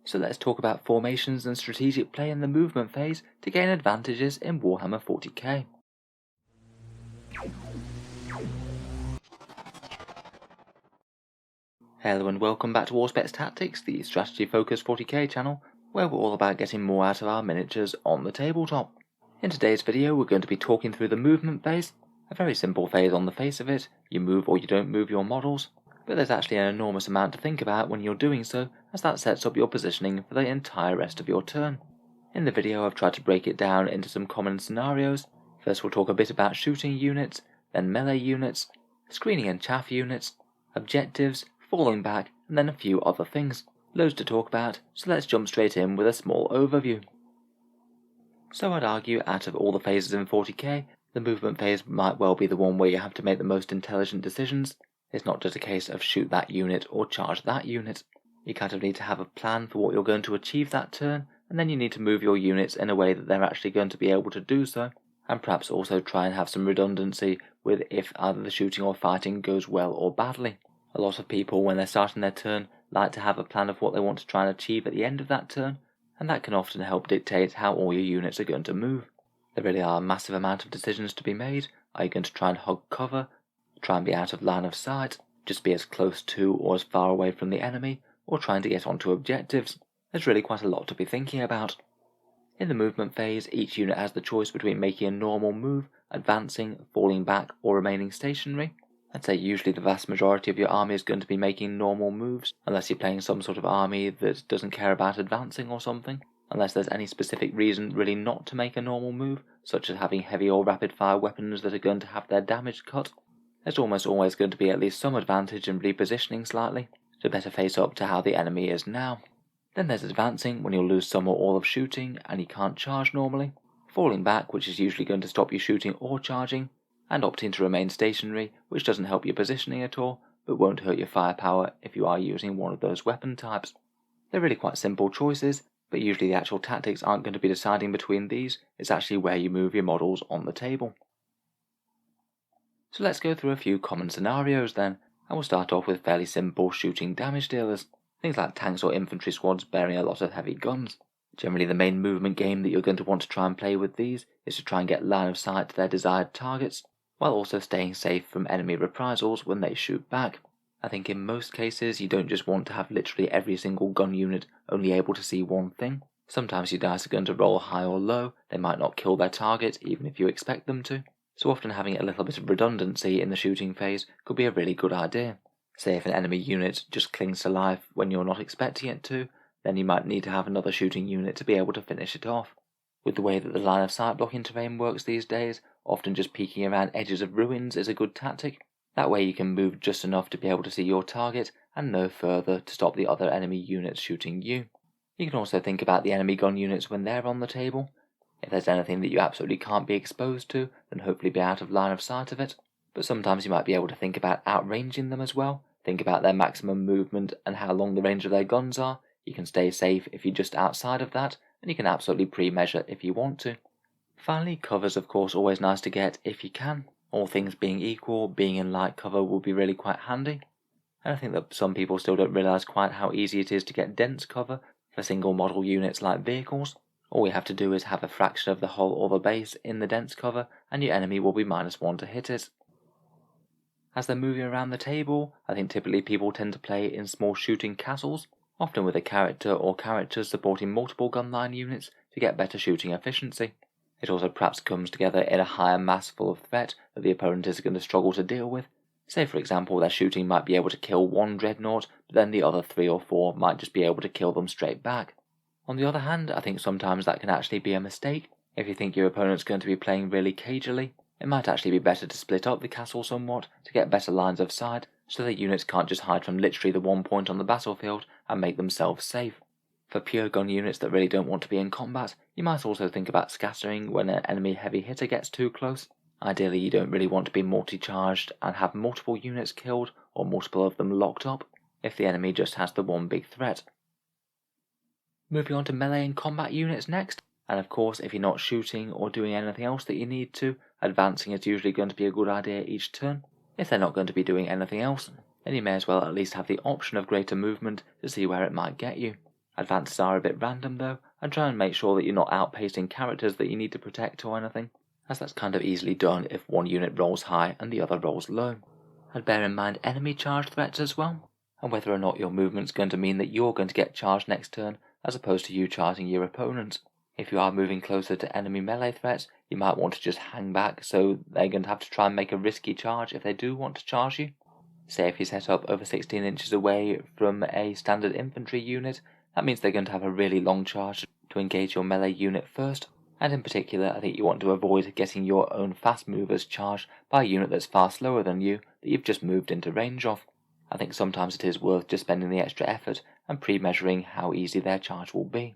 So let's talk about formations and strategic play in the movement phase to gain advantages in Warhammer 40K. Hello and welcome back to Auspex Tactics, the strategy focused 40k channel, where we're all about getting more out of our miniatures on the tabletop. In today's video we're going to be talking through the movement phase, a very simple phase on the face of it. You move or you don't move your models, but there's actually an enormous amount to think about when you're doing so, as that sets up your positioning for the entire rest of your turn. In the video I've tried to break it down into some common scenarios. First we'll talk a bit about shooting units, then melee units, screening and chaff units, objectives, falling back, and then a few other things. Loads to talk about, so let's jump straight in with a small overview. So I'd argue out of all the phases in 40k, the movement phase might well be the one where you have to make the most intelligent decisions. It's not just a case of shoot that unit or charge that unit. You kind of need to have a plan for what you're going to achieve that turn, and then you need to move your units in a way that they're actually going to be able to do so, and perhaps also try and have some redundancy with if either the shooting or fighting goes well or badly. A lot of people, when they're starting their turn, like to have a plan of what they want to try and achieve at the end of that turn, and that can often help dictate how all your units are going to move. There really are a massive amount of decisions to be made. Are you going to try and hug cover, try and be out of line of sight, just be as close to or as far away from the enemy, or trying to get onto objectives? There's really quite a lot to be thinking about. In the movement phase, each unit has the choice between making a normal move, advancing, falling back, or remaining stationary. I'd say usually the vast majority of your army is going to be making normal moves, unless you're playing some sort of army that doesn't care about advancing or something, unless there's any specific reason really not to make a normal move, such as having heavy or rapid fire weapons that are going to have their damage cut. There's almost always going to be at least some advantage in repositioning slightly, to better face up to how the enemy is now. Then there's advancing, when you'll lose some or all of shooting and you can't charge normally, falling back, which is usually going to stop you shooting or charging, and opting to remain stationary, which doesn't help your positioning at all, but won't hurt your firepower if you are using one of those weapon types. They're really quite simple choices, but usually the actual tactics aren't going to be deciding between these, it's actually where you move your models on the table. So let's go through a few common scenarios then, and we'll start off with fairly simple shooting damage dealers, things like tanks or infantry squads bearing a lot of heavy guns. Generally the main movement game that you're going to want to try and play with these is to try and get line of sight to their desired targets, while also staying safe from enemy reprisals when they shoot back. I think in most cases you don't just want to have literally every single gun unit only able to see one thing. Sometimes your dice are going to roll high or low, they might not kill their target even if you expect them to, so often having a little bit of redundancy in the shooting phase could be a really good idea. Say if an enemy unit just clings to life when you're not expecting it to, then you might need to have another shooting unit to be able to finish it off. With the way that the line of sight blocking terrain works these days, often just peeking around edges of ruins is a good tactic. That way you can move just enough to be able to see your target and no further to stop the other enemy units shooting you. You can also think about the enemy gun units when they're on the table. If there's anything that you absolutely can't be exposed to, then hopefully be out of line of sight of it. But sometimes you might be able to think about outranging them as well. Think about their maximum movement and how long the range of their guns are. You can stay safe if you're just outside of that, and you can absolutely pre-measure if you want to. Finally, cover's of course always nice to get if you can. All things being equal, being in light cover will be really quite handy. And I think that some people still don't realise quite how easy it is to get dense cover for single model units like vehicles. All you have to do is have a fraction of the hull or the base in the dense cover, and your enemy will be -1 to hit it. As they're moving around the table, I think typically people tend to play in small shooting castles, often with a character or characters supporting multiple gunline units to get better shooting efficiency. It also perhaps comes together in a higher mass full of threat that the opponent is going to struggle to deal with. Say for example their shooting might be able to kill one dreadnought, but then the other 3 or 4 might just be able to kill them straight back. On the other hand, I think sometimes that can actually be a mistake. If you think your opponent's going to be playing really cagily, it might actually be better to split up the castle somewhat to get better lines of sight, so that units can't just hide from literally the one point on the battlefield and make themselves safe. For pure gun units that really don't want to be in combat, you might also think about scattering when an enemy heavy hitter gets too close. Ideally you don't really want to be multi-charged and have multiple units killed or multiple of them locked up, if the enemy just has the one big threat. Moving on to melee and combat units next, and of course if you're not shooting or doing anything else that you need to, advancing is usually going to be a good idea each turn. If they're not going to be doing anything else, then you may as well at least have the option of greater movement to see where it might get you. Advances are a bit random though, and try and make sure that you're not outpacing characters that you need to protect or anything, as that's kind of easily done if one unit rolls high and the other rolls low. And bear in mind enemy charge threats as well, and whether or not your movement's going to mean that you're going to get charged next turn as opposed to you charging your opponent. If you are moving closer to enemy melee threats, you might want to just hang back, so they're going to have to try and make a risky charge if they do want to charge you. Say if you set up over 16 inches away from a standard infantry unit, that means they're going to have a really long charge to engage your melee unit first, and in particular I think you want to avoid getting your own fast movers charged by a unit that's far slower than you that you've just moved into range of. I think sometimes it is worth just spending the extra effort and pre-measuring how easy their charge will be.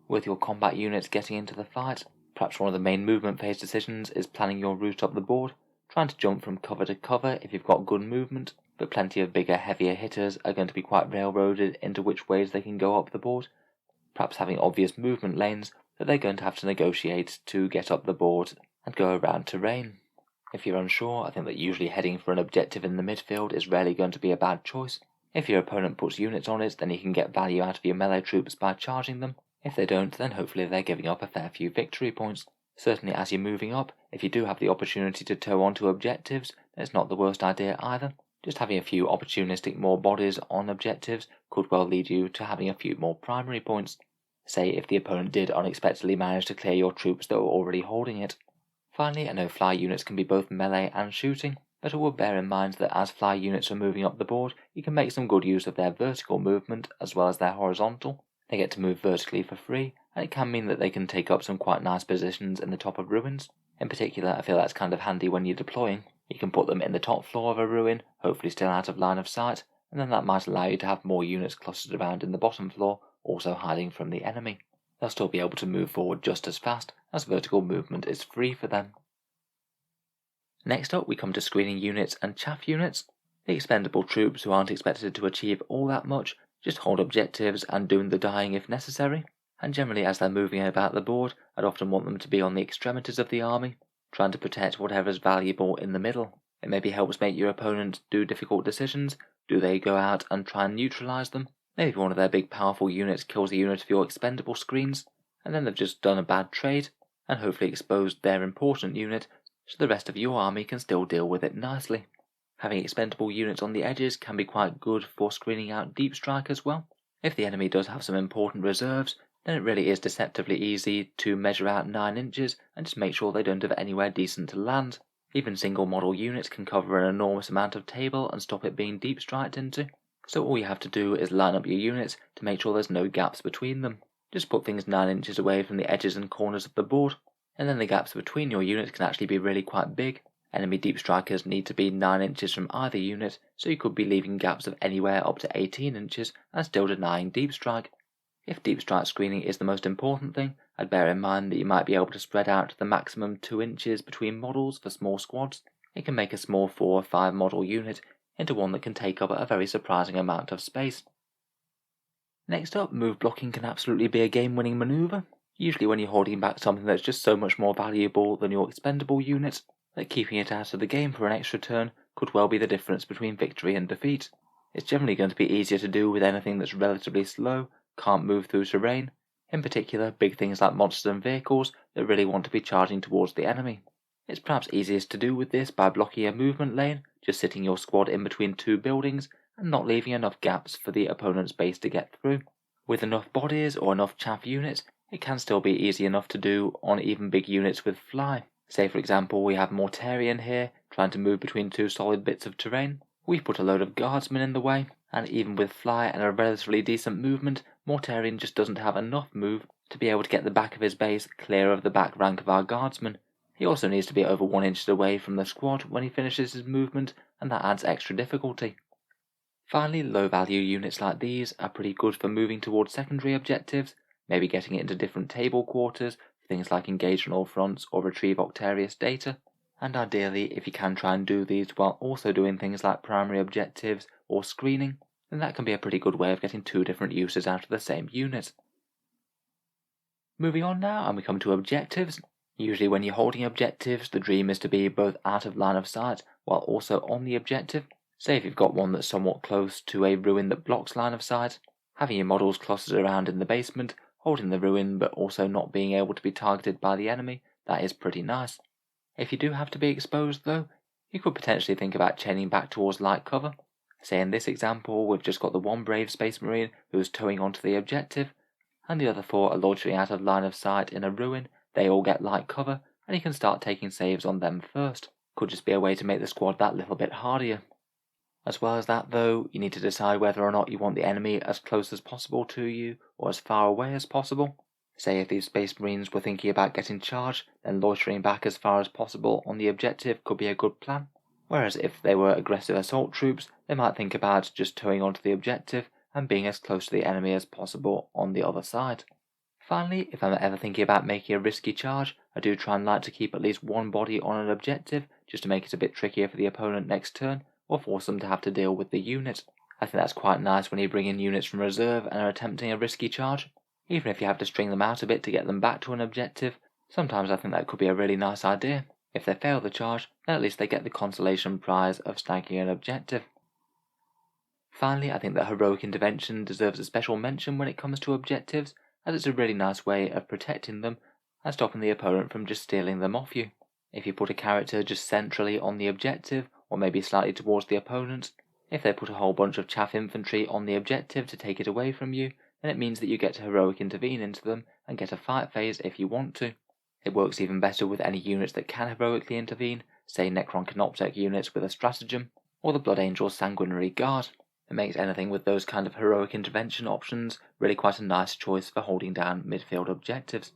With your combat units getting into the fight, perhaps one of the main movement phase decisions is planning your route up the board, trying to jump from cover to cover if you've got good movement, but plenty of bigger, heavier hitters are going to be quite railroaded into which ways they can go up the board, perhaps having obvious movement lanes that they're going to have to negotiate to get up the board and go around terrain. If you're unsure, I think that usually heading for an objective in the midfield is rarely going to be a bad choice. If your opponent puts units on it, then you can get value out of your melee troops by charging them. If they don't, then hopefully they're giving up a fair few victory points. Certainly as you're moving up, if you do have the opportunity to tow onto objectives, then it's not the worst idea either. Just having a few opportunistic more bodies on objectives could well lead you to having a few more primary points. Say if the opponent did unexpectedly manage to clear your troops that were already holding it. Finally, I know fly units can be both melee and shooting, but I would bear in mind that as fly units are moving up the board, you can make some good use of their vertical movement as well as their horizontal. They get to move vertically for free, and it can mean that they can take up some quite nice positions in the top of ruins. In particular, I feel that's kind of handy when you're deploying. You can put them in the top floor of a ruin, hopefully still out of line of sight, and then that might allow you to have more units clustered around in the bottom floor, also hiding from the enemy. They'll still be able to move forward just as fast, as vertical movement is free for them. Next up we come to screening units and chaff units. The expendable troops who aren't expected to achieve all that much, just hold objectives and doing the dying if necessary, and generally as they're moving about the board, I'd often want them to be on the extremities of the army, trying to protect whatever's valuable in the middle. It maybe helps make your opponent do difficult decisions. Do they go out and try and neutralise them? Maybe one of their big powerful units kills a unit of your expendable screens, and then they've just done a bad trade, and hopefully exposed their important unit, so the rest of your army can still deal with it nicely. Having expendable units on the edges can be quite good for screening out deep strike as well. If the enemy does have some important reserves, then it really is deceptively easy to measure out 9 inches and just make sure they don't have anywhere decent to land. Even single model units can cover an enormous amount of table and stop it being deep striked into. So all you have to do is line up your units to make sure there's no gaps between them. Just put things 9 inches away from the edges and corners of the board, and then the gaps between your units can actually be really quite big. Enemy deep strikers need to be 9 inches from either unit, so you could be leaving gaps of anywhere up to 18 inches and still denying deep strike. If deep strike screening is the most important thing, I'd bear in mind that you might be able to spread out the maximum 2 inches between models for small squads. It can make a small 4 or 5 model unit into one that can take up a very surprising amount of space. Next up, move blocking can absolutely be a game-winning manoeuvre, usually when you're holding back something that's just so much more valuable than your expendable unit, that keeping it out of the game for an extra turn could well be the difference between victory and defeat. It's generally going to be easier to do with anything that's relatively slow, can't move through terrain, in particular big things like monsters and vehicles that really want to be charging towards the enemy. It's perhaps easiest to do with this by blocking a movement lane, just sitting your squad in between 2 buildings and not leaving enough gaps for the opponent's base to get through. With enough bodies or enough chaff units, it can still be easy enough to do on even big units with fly. Say for example we have Mortarion here, trying to move between 2 solid bits of terrain. We've put a load of guardsmen in the way, and even with fly and a relatively decent movement, Mortarion just doesn't have enough move to be able to get the back of his base clear of the back rank of our guardsmen. He also needs to be over 1 inch away from the squad when he finishes his movement, and that adds extra difficulty. Finally, low value units like these are pretty good for moving towards secondary objectives, maybe getting it into different table quarters for things like engage on all fronts or retrieve Octarius data, and ideally if you can try and do these while also doing things like primary objectives or screening, then that can be a pretty good way of getting 2 different uses out of the same unit. Moving on now, and we come to objectives. Usually when you're holding objectives, the dream is to be both out of line of sight while also on the objective. Say if you've got one that's somewhat close to a ruin that blocks line of sight, Having your models clustered around in the basement, holding the ruin but also not being able to be targeted by the enemy, that is pretty nice. If you do have to be exposed though, you could potentially think about chaining back towards light cover. Say in this example, we've just got the one brave Space Marine who's towing onto the objective, and the other 4 are loitering out of line of sight in a ruin. They all get light cover, and you can start taking saves on them first. Could just be a way to make the squad that little bit hardier. As well as that though, you need to decide whether or not you want the enemy as close as possible to you, or as far away as possible. Say if these Space Marines were thinking about getting charged, then loitering back as far as possible on the objective could be a good plan. Whereas if they were aggressive assault troops, they might think about just towing onto the objective and being as close to the enemy as possible on the other side. Finally, if I'm ever thinking about making a risky charge, I do try and like to keep at least one body on an objective, just to make it a bit trickier for the opponent next turn, or force them to have to deal with the unit. I think that's quite nice when you bring in units from reserve and are attempting a risky charge. Even if you have to string them out a bit to get them back to an objective, sometimes I think that could be a really nice idea. If they fail the charge, then at least they get the consolation prize of snagging an objective. Finally, I think that heroic intervention deserves a special mention when it comes to objectives, as it's a really nice way of protecting them and stopping the opponent from just stealing them off you. If you put a character just centrally on the objective, or maybe slightly towards the opponent, if they put a whole bunch of chaff infantry on the objective to take it away from you, then it means that you get to heroic intervene into them and get a fight phase if you want to. It works even better with any units that can heroically intervene, say Necron Canoptech units with a stratagem, or the Blood Angel's Sanguinary Guard. It makes anything with those kind of heroic intervention options really quite a nice choice for holding down midfield objectives.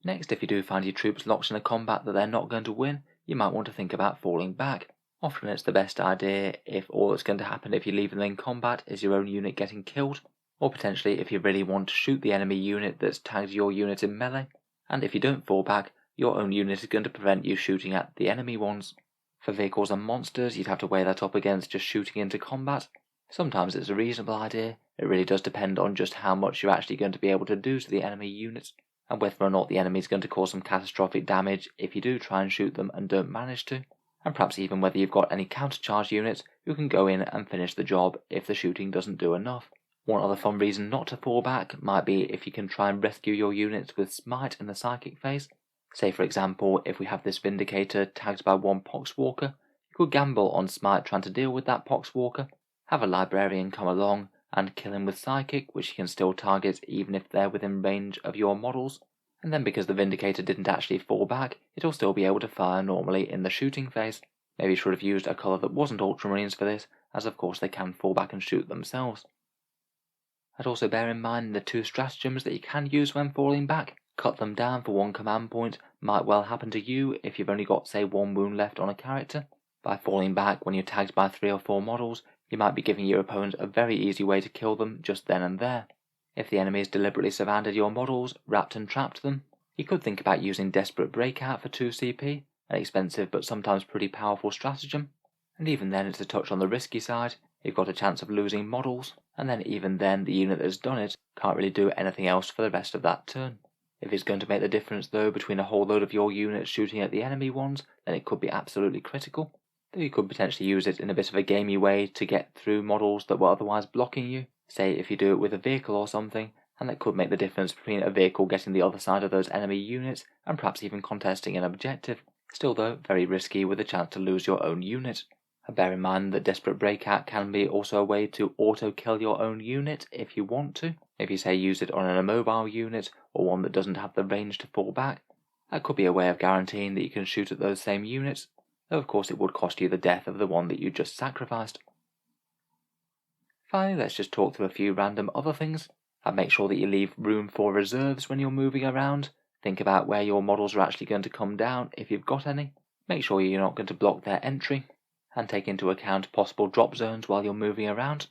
Next, if you do find your troops locked in a combat that they're not going to win, you might want to think about falling back. Often it's the best idea if all that's going to happen if you leave them in combat is your own unit getting killed, or potentially if you really want to shoot the enemy unit that's tagged your unit in melee, and if you don't fall back, your own unit is going to prevent you shooting at the enemy ones. For vehicles and monsters, you'd have to weigh that up against just shooting into combat. Sometimes it's a reasonable idea. It really does depend on just how much you're actually going to be able to do to the enemy units, and whether or not the enemy is going to cause some catastrophic damage if you do try and shoot them and don't manage to, and perhaps even whether you've got any countercharge units who can go in and finish the job if the shooting doesn't do enough. One other fun reason not to fall back might be if you can try and rescue your units with Smite in the Psychic phase. Say for example, if we have this Vindicator tagged by one Poxwalker, you could gamble on Smite trying to deal with that Poxwalker, have a Librarian come along and kill him with Psychic, which you can still target even if they're within range of your models, and then because the Vindicator didn't actually fall back, it'll still be able to fire normally in the shooting phase. Maybe you should have used a colour that wasn't Ultramarines for this, as of course they can fall back and shoot themselves. I'd also bear in mind the 2 stratagems that you can use when falling back. Cut them down for 1 command point might well happen to you if you've only got say 1 wound left on a character. By falling back when you're tagged by 3 or 4 models, you might be giving your opponent a very easy way to kill them just then and there. If the enemy has deliberately surrounded your models, wrapped and trapped them, you could think about using Desperate Breakout for 2 CP, an expensive but sometimes pretty powerful stratagem, and even then it's a touch on the risky side. You've got a chance of losing models, and then even then the unit that's done it can't really do anything else for the rest of that turn. If it's going to make the difference though between a whole load of your units shooting at the enemy ones, then it could be absolutely critical. Though you could potentially use it in a bit of a gamey way to get through models that were otherwise blocking you, say if you do it with a vehicle or something, and that could make the difference between a vehicle getting the other side of those enemy units and perhaps even contesting an objective. Still though, very risky with a chance to lose your own unit. And bear in mind that Desperate Breakout can be also a way to auto-kill your own unit if you want to. If you say use it on an immobile unit or one that doesn't have the range to fall back, that could be a way of guaranteeing that you can shoot at those same units, though of course it would cost you the death of the one that you just sacrificed. Finally, let's just talk through a few random other things. And make sure that you leave room for reserves when you're moving around. Think about where your models are actually going to come down if you've got any. Make sure you're not going to block their entry, and take into account possible drop zones while you're moving around.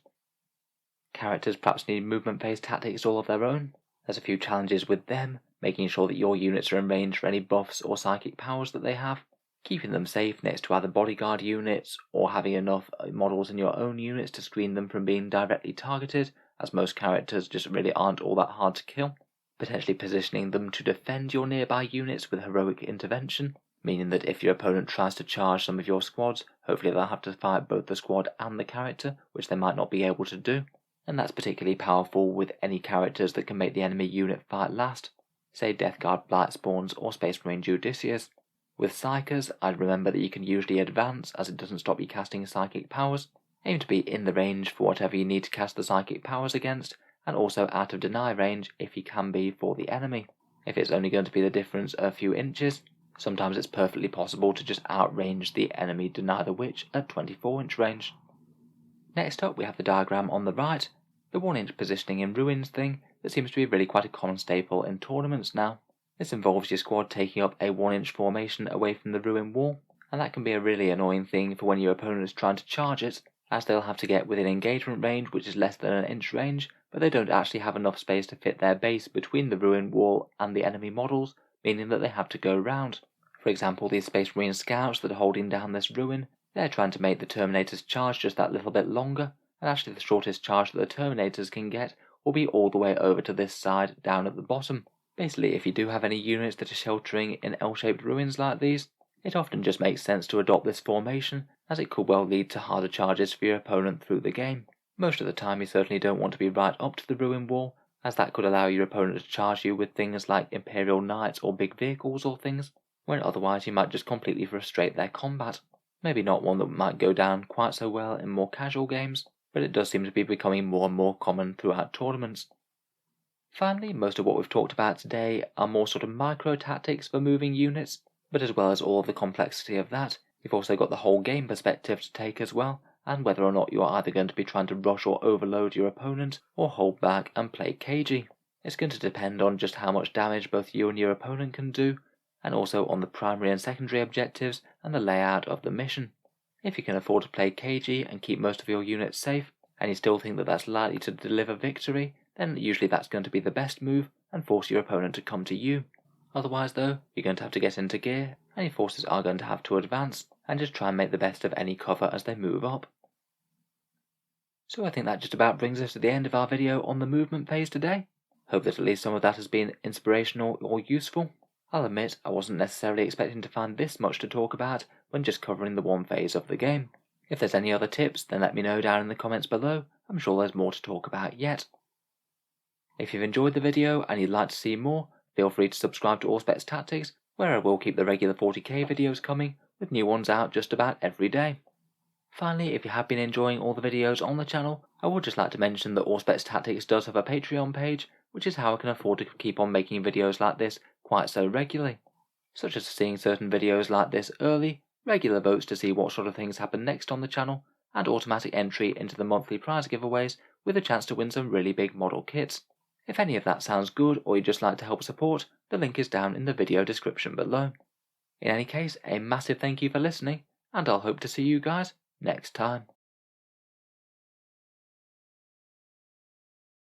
Characters perhaps need movement phase tactics all of their own. There's a few challenges with them, making sure that your units are in range for any buffs or psychic powers that they have, keeping them safe next to either bodyguard units, or having enough models in your own units to screen them from being directly targeted, as most characters just really aren't all that hard to kill. Potentially positioning them to defend your nearby units with heroic intervention, meaning that if your opponent tries to charge some of your squads, hopefully they'll have to fight both the squad and the character, which they might not be able to do. and that's particularly powerful with any characters that can make the enemy unit fight last, say Death Guard Blightspawns or Space Marine Judicious. With Psychers, I'd remember that you can usually advance as it doesn't stop you casting psychic powers. Aim to be in the range for whatever you need to cast the psychic powers against, and also out of deny range if you can be for the enemy. If it's only going to be the difference of a few inches, sometimes it's perfectly possible to just outrange the enemy Deny the Witch at 24-inch range. Next up we have the diagram on the right, the 1-inch positioning in ruins thing that seems to be really quite a common staple in tournaments now. This involves your squad taking up a 1-inch formation away from the ruin wall, and that can be a really annoying thing for when your opponent is trying to charge it, as they'll have to get within engagement range which is less than an inch range, but they don't actually have enough space to fit their base between the ruin wall and the enemy models, meaning that they have to go round. For example, these Space Marine scouts that are holding down this ruin, they're trying to make the Terminators charge just that little bit longer, and actually the shortest charge that the Terminators can get will be all the way over to this side down at the bottom. Basically, if you do have any units that are sheltering in L-shaped ruins like these, it often just makes sense to adopt this formation, as it could well lead to harder charges for your opponent through the game. Most of the time you certainly don't want to be right up to the ruin wall, as that could allow your opponent to charge you with things like Imperial Knights or big vehicles or things, when otherwise you might just completely frustrate their combat. Maybe not one that might go down quite so well in more casual games, but it does seem to be becoming more and more common throughout tournaments. Finally, most of what we've talked about today are more sort of micro tactics for moving units, but as well as all the complexity of that, you've also got the whole game perspective to take as well, and whether or not you're either going to be trying to rush or overload your opponent, or hold back and play cagey. It's going to depend on just how much damage both you and your opponent can do, and also on the primary and secondary objectives and the layout of the mission. If you can afford to play cagey and keep most of your units safe, and you still think that that's likely to deliver victory, then usually that's going to be the best move and force your opponent to come to you. Otherwise though, you're going to have to get into gear, and your forces are going to have to advance, and just try and make the best of any cover as they move up. So I think that just about brings us to the end of our video on the movement phase today. Hope that at least some of that has been inspirational or useful. I'll admit I wasn't necessarily expecting to find this much to talk about when just covering the one phase of the game. If there's any other tips, then let me know down in the comments below. I'm sure there's more to talk about yet. If you've enjoyed the video and you'd like to see more, feel free to subscribe to Auspex Tactics, where I will keep the regular 40k videos coming, with new ones out just about every day. Finally, if you have been enjoying all the videos on the channel, I would just like to mention that Auspex Tactics does have a Patreon page, which is how I can afford to keep on making videos like this quite so regularly, such as seeing certain videos like this early, regular votes to see what sort of things happen next on the channel, and automatic entry into the monthly prize giveaways with a chance to win some really big model kits. If any of that sounds good or you'd just like to help support, the link is down in the video description below. In any case, a massive thank you for listening, and I'll hope to see you guys next time.